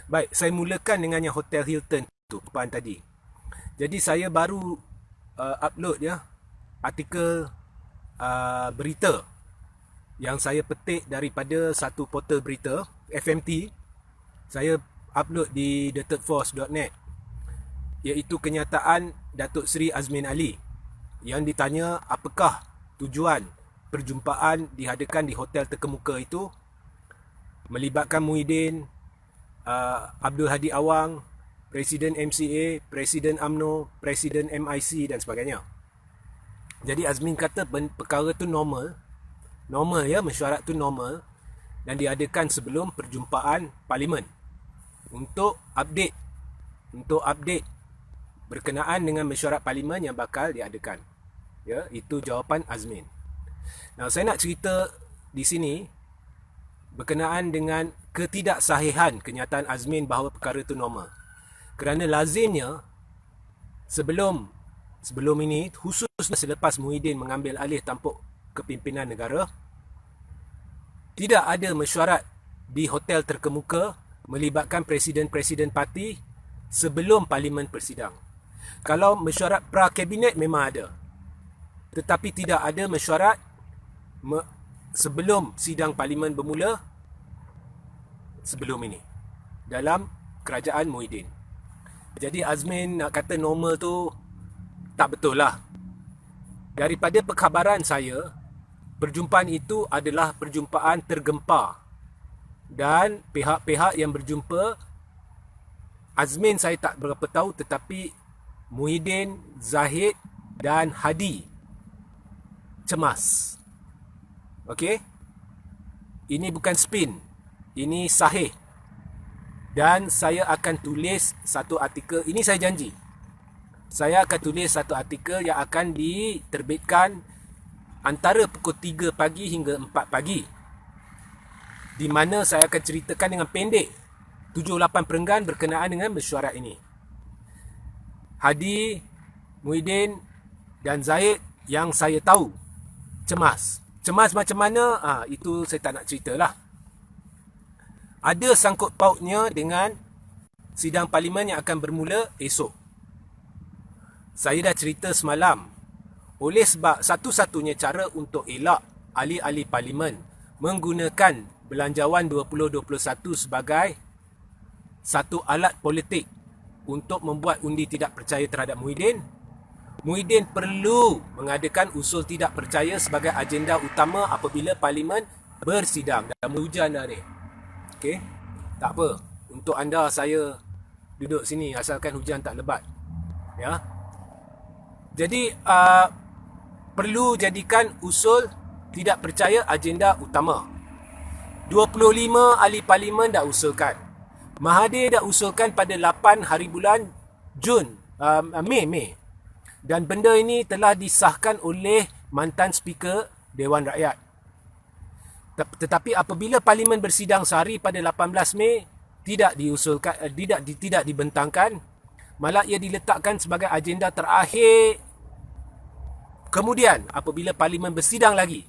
Baik, saya mulakan dengan yang Hotel Hilton tu, perpahan tadi. Jadi saya baru upload ya artikel berita yang saya petik daripada satu portal berita FMT. Saya upload di thethirdforce.net, iaitu kenyataan Datuk Seri Azmin Ali yang ditanya apakah tujuan perjumpaan diadakan di hotel terkemuka itu melibatkan Muhyiddin, Abdul Hadi Awang, Presiden MCA, Presiden UMNO, Presiden MIC dan sebagainya. Jadi Azmin kata perkara tu normal ya, mesyuarat tu normal dan diadakan sebelum perjumpaan parlimen untuk update berkenaan dengan mesyuarat parlimen yang bakal diadakan. Ya, itu jawapan Azmin. Nah, saya nak cerita di sini berkenaan dengan ketidaksahihan kenyataan Azmin bahawa perkara itu normal. Kerana lazimnya sebelum ini, khususnya selepas Muhyiddin mengambil alih tampuk kepimpinan negara, tidak ada mesyuarat di hotel terkemuka melibatkan presiden-presiden parti sebelum parlimen bersidang. Kalau mesyuarat pra-kabinet memang ada, tetapi tidak ada mesyuarat sebelum sidang parlimen bermula sebelum ini dalam kerajaan Muhyiddin. Jadi Azmin nak kata normal tu tak betul lah. Daripada perkhabaran saya, perjumpaan itu adalah perjumpaan tergempar dan pihak-pihak yang berjumpa, Azmin saya tak berapa tahu, tetapi Muhyiddin, Zahid dan Hadi cemas. Okey? Ini bukan spin. Ini sahih. Dan saya akan tulis satu artikel. Ini saya janji. Saya akan tulis satu artikel yang akan diterbitkan antara pukul 3 pagi hingga 4 pagi. Di mana saya akan ceritakan dengan pendek 7-8 perenggan berkenaan dengan mesyuarat ini. Hadi, Muhyiddin dan Zahid yang saya tahu cemas. Cemas macam mana? Itu saya tak nak ceritalah. Ada sangkut pautnya dengan sidang parlimen yang akan bermula esok. Saya dah cerita semalam. Oleh sebab satu-satunya cara untuk elak ahli-ahli parlimen menggunakan Belanjawan 2021 sebagai satu alat politik untuk membuat undi tidak percaya terhadap Muhyiddin, Muhyiddin perlu mengadakan usul tidak percaya sebagai agenda utama apabila parlimen bersidang. Dah hujan dah ni. Okey? Tak apa. Untuk anda saya duduk sini asalkan hujan tak lebat. Ya. Jadi perlu jadikan usul tidak percaya agenda utama. 25 ahli parlimen dah usulkan. Mahathir dah usulkan pada 8 hari bulan Mei. Dan benda ini telah disahkan oleh mantan speaker Dewan Rakyat. Tetapi apabila parlimen bersidang sehari pada 18 Mei, tidak diusulkan, tidak dibentangkan, malah ia diletakkan sebagai agenda terakhir. Kemudian apabila parlimen bersidang lagi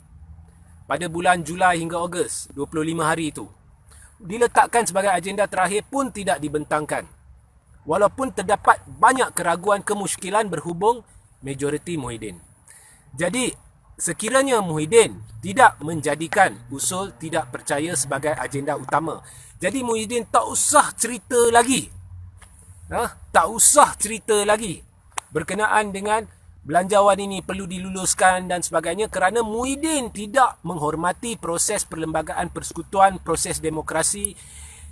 pada bulan Julai hingga Ogos, 25 hari itu, diletakkan sebagai agenda terakhir pun tidak dibentangkan. Walaupun terdapat banyak keraguan kemusykilan berhubung majoriti Muhyiddin. Jadi, sekiranya Muhyiddin tidak menjadikan usul tidak percaya sebagai agenda utama, jadi Muhyiddin tak usah cerita lagi. Tak usah cerita lagi berkenaan dengan belanjawan ini perlu diluluskan dan sebagainya, kerana Muhyiddin tidak menghormati proses perlembagaan persekutuan, proses demokrasi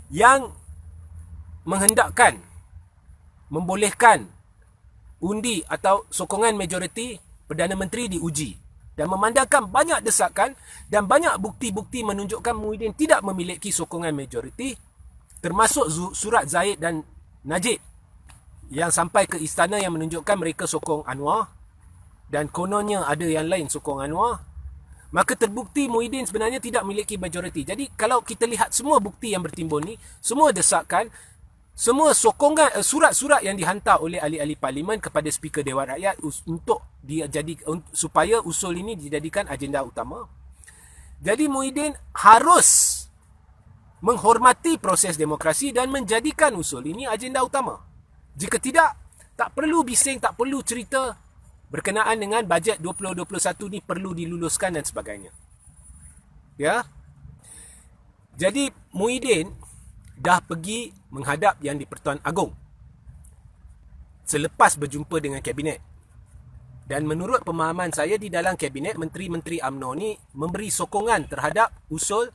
yang menghendakkan, membolehkan undi atau sokongan majoriti Perdana Menteri diuji, dan memandangkan banyak desakan dan banyak bukti-bukti menunjukkan Muhyiddin tidak memiliki sokongan majoriti, termasuk surat Zahid dan Najib yang sampai ke istana yang menunjukkan mereka sokong Anwar dan kononnya ada yang lain sokong Anwar. Maka terbukti Muhyiddin sebenarnya tidak memiliki majoriti. Jadi kalau kita lihat semua bukti yang bertimbun ni, semua desakan, semua sokongan, surat-surat yang dihantar oleh ahli-ahli parlimen kepada Speaker Dewan Rakyat untuk supaya usul ini dijadikan agenda utama. Jadi Muhyiddin harus menghormati proses demokrasi dan menjadikan usul ini agenda utama. Jika tidak, tak perlu bising, tak perlu cerita berkenaan dengan bajet 2021 ni perlu diluluskan dan sebagainya. Ya. Jadi Muhyiddin dah pergi menghadap Yang di-Pertuan Agong selepas berjumpa dengan kabinet. Dan menurut pemahaman saya, di dalam kabinet, menteri-menteri UMNO ni memberi sokongan terhadap usul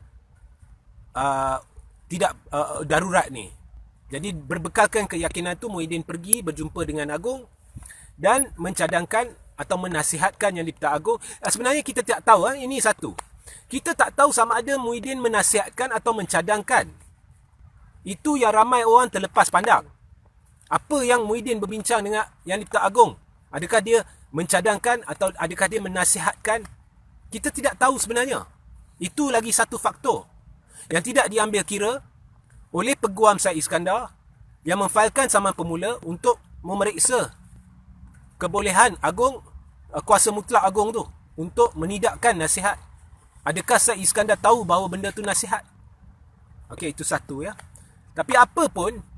darurat ni. Jadi berbekalkan keyakinan tu, Muhyiddin pergi berjumpa dengan Agong dan mencadangkan atau menasihatkan Yang di-Pertuan Agong. Sebenarnya kita tak tahu, ini satu. Kita tak tahu sama ada Muhyiddin menasihatkan atau mencadangkan. Itu yang ramai orang terlepas pandang. Apa yang Muhyiddin berbincang dengan Yang di-Pertuan Agong? Adakah dia mencadangkan atau adakah dia menasihatkan? Kita tidak tahu sebenarnya. Itu lagi satu faktor yang tidak diambil kira oleh Peguam Syed Iskandar yang memfailkan saman pemula untuk memeriksa kebolehan Agong, kuasa mutlak Agong tu untuk menidakkan nasihat. Adakah Syed Iskandar tahu bahawa benda tu nasihat? Okey, itu satu ya. Tapi apa pun,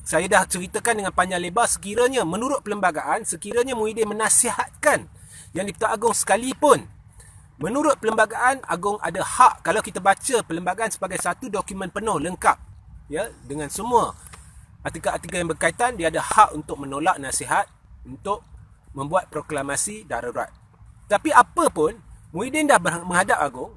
saya dah ceritakan dengan panjang lebar, sekiranya menurut perlembagaan, sekiranya Muhyiddin menasihatkan Yang di-Pertuan Agong sekalipun, menurut perlembagaan, Agong ada hak, kalau kita baca perlembagaan sebagai satu dokumen penuh, lengkap, ya, dengan semua artikel-artikel yang berkaitan, dia ada hak untuk menolak nasihat, untuk membuat proklamasi darurat. Tapi apa pun, Muhyiddin dah menghadap Agong,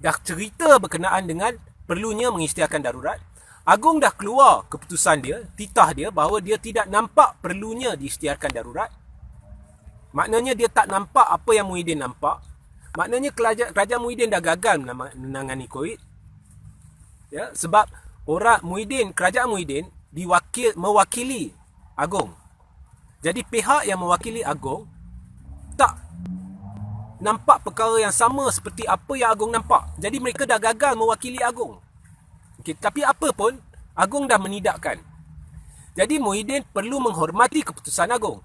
dah cerita berkenaan dengan perlunya mengisytiharkan darurat. Agong dah keluar keputusan dia, titah dia bahawa dia tidak nampak perlunya diisytiharkan darurat. Maknanya dia tak nampak apa yang Muhyiddin nampak. Maknanya kerajaan Muhyiddin dah gagal menangani COVID. Ya, sebab kerajaan Muhyiddin mewakili Agong. Jadi pihak yang mewakili Agong tak nampak perkara yang sama seperti apa yang Agong nampak. Jadi mereka dah gagal mewakili Agong. Okay, tapi apa pun, Agong dah menidakkan. Jadi Muhyiddin perlu menghormati keputusan Agong.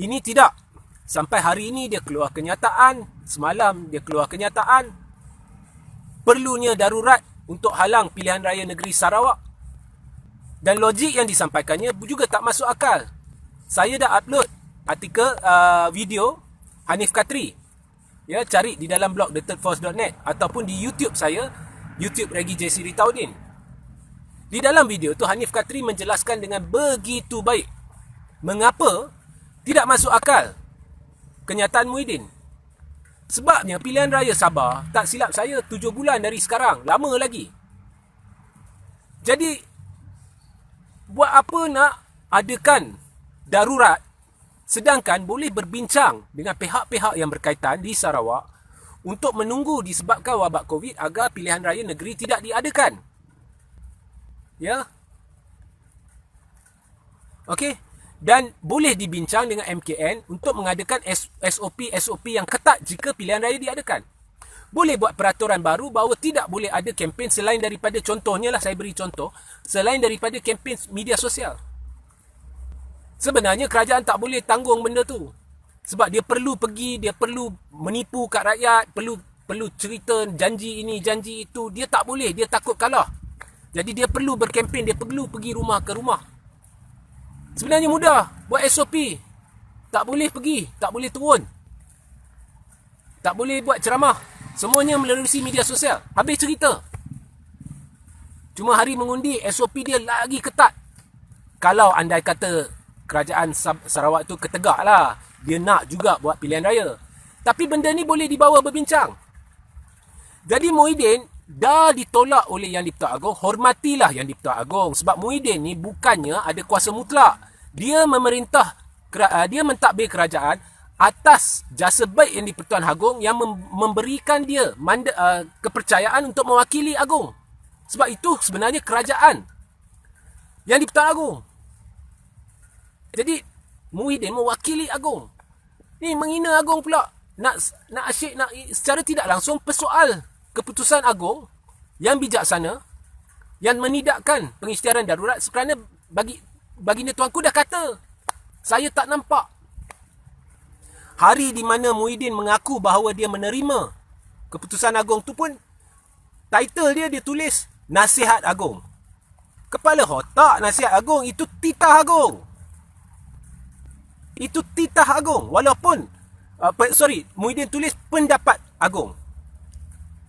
Ini tidak. Sampai hari ini dia keluar kenyataan, semalam dia keluar kenyataan, perlunya darurat untuk halang pilihan raya negeri Sarawak. Dan logik yang disampaikannya juga tak masuk akal. Saya dah upload artikel video Hanif Katri. Ya, cari di dalam blog thethirdforce.net ataupun di YouTube saya, YouTube Regi J. Siri Taudin. Di dalam video tu Hanif Katri menjelaskan dengan begitu baik mengapa tidak masuk akal kenyataan Muhyiddin. Sebabnya pilihan raya Sabah, tak silap saya 7 bulan dari sekarang, lama lagi. Jadi buat apa nak adakan darurat sedangkan boleh berbincang dengan pihak-pihak yang berkaitan di Sarawak untuk menunggu disebabkan wabak COVID agar pilihan raya negeri tidak diadakan. Ya. Okey. Dan boleh dibincang dengan MKN untuk mengadakan SOP yang ketat jika pilihan raya diadakan. Boleh buat peraturan baru bahawa tidak boleh ada kempen selain daripada, contohnya lah saya beri contoh, selain daripada kempen media sosial. Sebenarnya kerajaan tak boleh tanggung benda tu. Sebab dia perlu pergi, dia perlu menipu kat rakyat, perlu cerita janji ini, janji itu. Dia tak boleh, dia takut kalah. Jadi dia perlu berkempen, dia perlu pergi rumah ke rumah. Sebenarnya mudah, buat SOP. Tak boleh pergi, tak boleh turun. Tak boleh buat ceramah. Semuanya melalui media sosial. Habis cerita. Cuma hari mengundi, SOP dia lagi ketat. Kalau andai kata kerajaan Sarawak tu ketegak lah, dia nak juga buat pilihan raya. Tapi benda ni boleh dibawa berbincang. Jadi Muhyiddin dah ditolak oleh Yang di-Pertuan Agong, hormatilah Yang di-Pertuan Agong. Sebab Muhyiddin ni bukannya ada kuasa mutlak. Dia memerintah, dia mentadbir kerajaan atas jasa baik Yang di-Pertuan Agong yang memberikan dia kepercayaan untuk mewakili Agong. Sebab itu sebenarnya kerajaan Yang di-Pertuan Agong. Jadi Muhyiddin mewakili Agong. Ni menghina Agong pula. Nak asyik, nak secara tidak langsung persoal keputusan Agong yang bijaksana yang menidakkan pengisytiharan darurat kerana baginda tuanku dah kata, saya tak nampak. Hari di mana Muhyiddin mengaku bahawa dia menerima keputusan Agong tu pun, title dia tulis Nasihat Agung. Kepala otak Nasihat Agung itu titah Agung. Itu titah Agung. Walaupun Muhyiddin tulis pendapat Agung.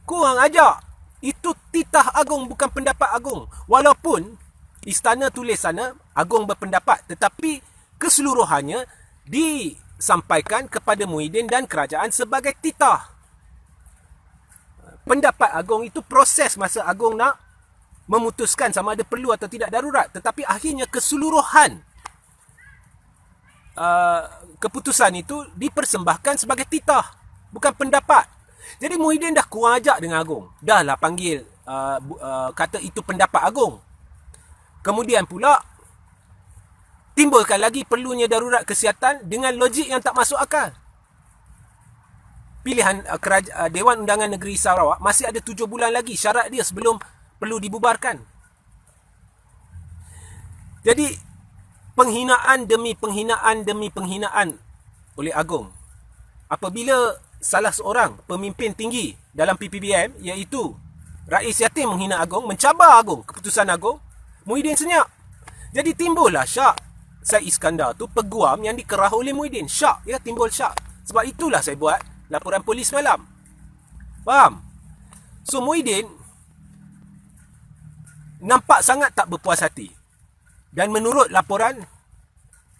Kurang ajar. Itu titah Agung, bukan pendapat Agung. Walaupun istana tulis sana Agung berpendapat, tetapi keseluruhannya disampaikan kepada Muhyiddin dan kerajaan sebagai titah. Pendapat Agung itu proses masa Agung nak memutuskan sama ada perlu atau tidak darurat, tetapi akhirnya keseluruhan keputusan itu dipersembahkan sebagai titah, bukan pendapat. Jadi Muhyiddin dah kurang ajak dengan Agung. Dah lah panggil kata itu pendapat Agung. Kemudian pula timbulkan lagi perlunya darurat kesihatan dengan logik yang tak masuk akal. Pilihan Dewan Undangan Negeri Sarawak masih ada 7 bulan lagi syarat dia sebelum perlu dibubarkan. Jadi penghinaan demi penghinaan oleh Agung. Apabila salah seorang pemimpin tinggi dalam PPBM, iaitu Rais Yatim, menghina Agung, mencabar Agung, keputusan Agung, Muhyiddin senyap. Jadi timbullah syak Syed Iskandar tu peguam yang dikerah oleh Muhyiddin. Syak, timbul syak. Sebab itulah saya buat laporan polis malam. Faham? So Muhyiddin nampak sangat tak berpuas hati. Dan menurut laporan,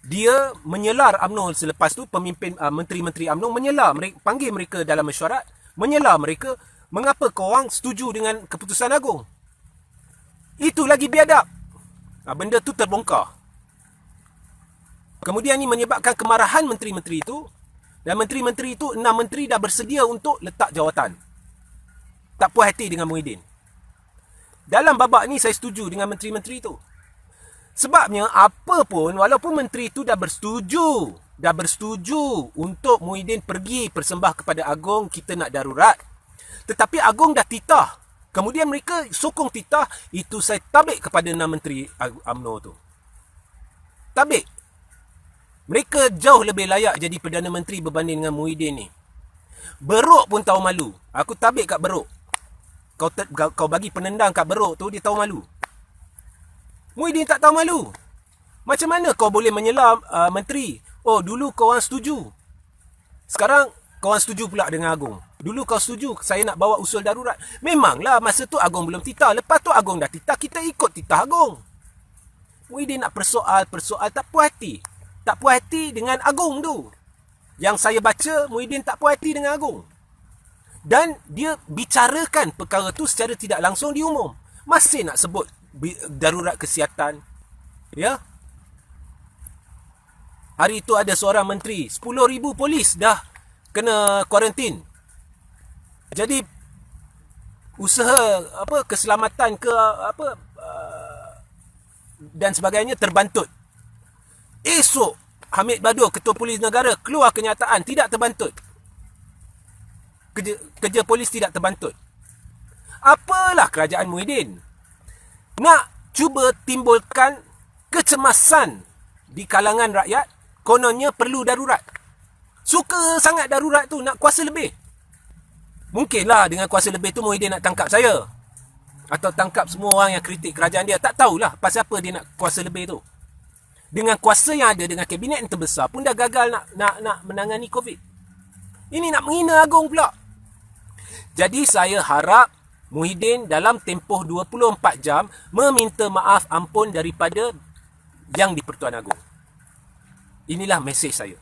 dia menyelar UMNO selepas tu, pemimpin menteri-menteri UMNO menyelar, panggil mereka dalam mesyuarat, menyelar mereka, mengapa korang setuju dengan keputusan Agung? Itu lagi biadab. Benda tu terbongkar. Kemudian ni menyebabkan kemarahan menteri-menteri itu, dan menteri-menteri itu, 6 menteri dah bersedia untuk letak jawatan. Tak puas hati dengan Muhyiddin. Dalam babak ni saya setuju dengan menteri-menteri itu. Sebabnya apa pun, walaupun menteri itu dah bersetuju untuk Muhyiddin pergi persembah kepada Agung, kita nak darurat. Tetapi Agung dah titah. Kemudian mereka sokong titah, itu saya tabik kepada 6 menteri UMNO tu. Tabik. Mereka jauh lebih layak jadi Perdana Menteri berbanding dengan Muhyiddin ni. Beruk pun tahu malu. Aku tabik kat Beruk. Kau bagi penendang kat Beruk tu, dia tahu malu. Muhyiddin tak tahu malu. Macam mana kau boleh menyelam menteri? Oh, dulu kau orang setuju. Sekarang kau orang setuju pula dengan Agung. Dulu kau setuju saya nak bawa usul darurat. Memanglah masa tu Agung belum titah. Lepas tu Agung dah titah, kita ikut titah Agung. Muhyiddin nak persoal tak puas hati. Tak puas hati dengan Agung tu. Yang saya baca, Muhyiddin tak puas hati dengan Agung. Dan dia bicarakan perkara tu secara tidak langsung di umum. Masih nak sebut darurat kesihatan. Ya. Hari itu ada seorang menteri, 10,000 polis dah kena kuarantin. Jadi usaha keselamatan dan sebagainya terbantut. Esok Hamid Badur, Ketua Polis Negara, keluar kenyataan tidak terbantut. Kerja polis tidak terbantut. Apalah kerajaan Muhyiddin? Nak cuba timbulkan kecemasan di kalangan rakyat, kononnya perlu darurat. Suka sangat darurat tu, nak kuasa lebih. Mungkinlah dengan kuasa lebih tu Muhyiddin nak tangkap saya. Atau tangkap semua orang yang kritik kerajaan dia. Tak tahulah pasal apa dia nak kuasa lebih tu. Dengan kuasa yang ada, dengan kabinet yang terbesar pun dah gagal nak menangani COVID. Ini nak menghina Agung pula. Jadi saya harap Muhyiddin dalam tempoh 24 jam meminta maaf ampun daripada Yang di-Pertuan Agong. Inilah mesej saya.